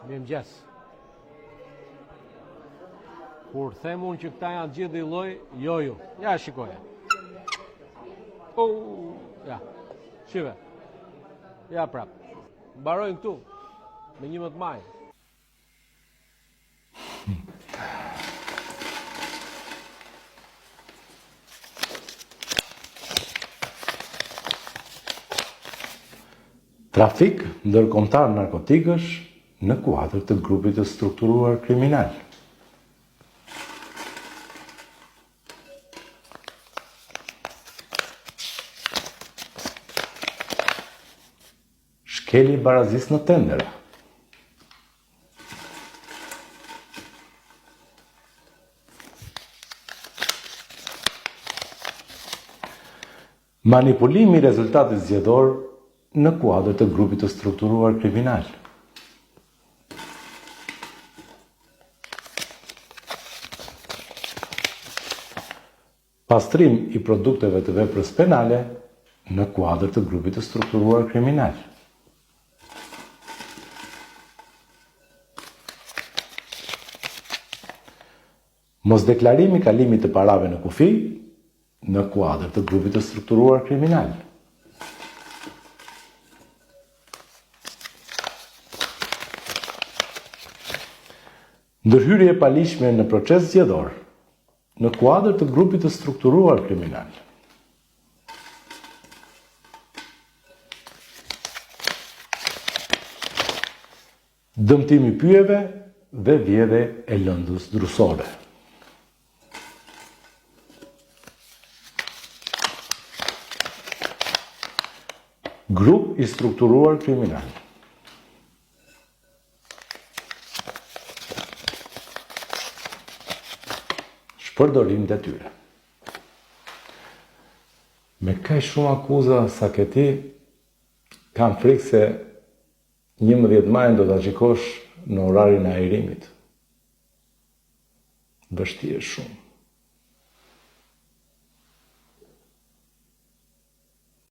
Mirëmëngjes. Kur them unë që këta janë gjithë i lloj, jo ju. Ja shikoja. Ja. Shive. Ja prap. Mbarojnë këtu me 11 maj. Trafik ndërkombëtar narkotikësh në kuadër të grupit të strukturuar kriminal. Shkeli barazis në tendera. Manipulimi i rezultatit zgjedhor në kuadër të grupit të strukturuar kriminal. Pastrim i produkteve të veprës penale në kuadër të grupit të strukturuar kriminal. Mosdeklarimi i kalimit të parave në kufi në kuadër të grupit të strukturuar kriminal. Ndërhyrje e paligjshme në proces zgjedhor në kuadër të grupit të strukturuar kriminal. Dëmtimi i pyjeve dhe vjedhje e lëndës drusore. Grup i strukturuar kriminal. Shpërdorim detyre. Me kaq shumë akuza sa këti, kam frikë se 11 majin do ta gjikosh në orarin e ajrimit. Vështirë shumë.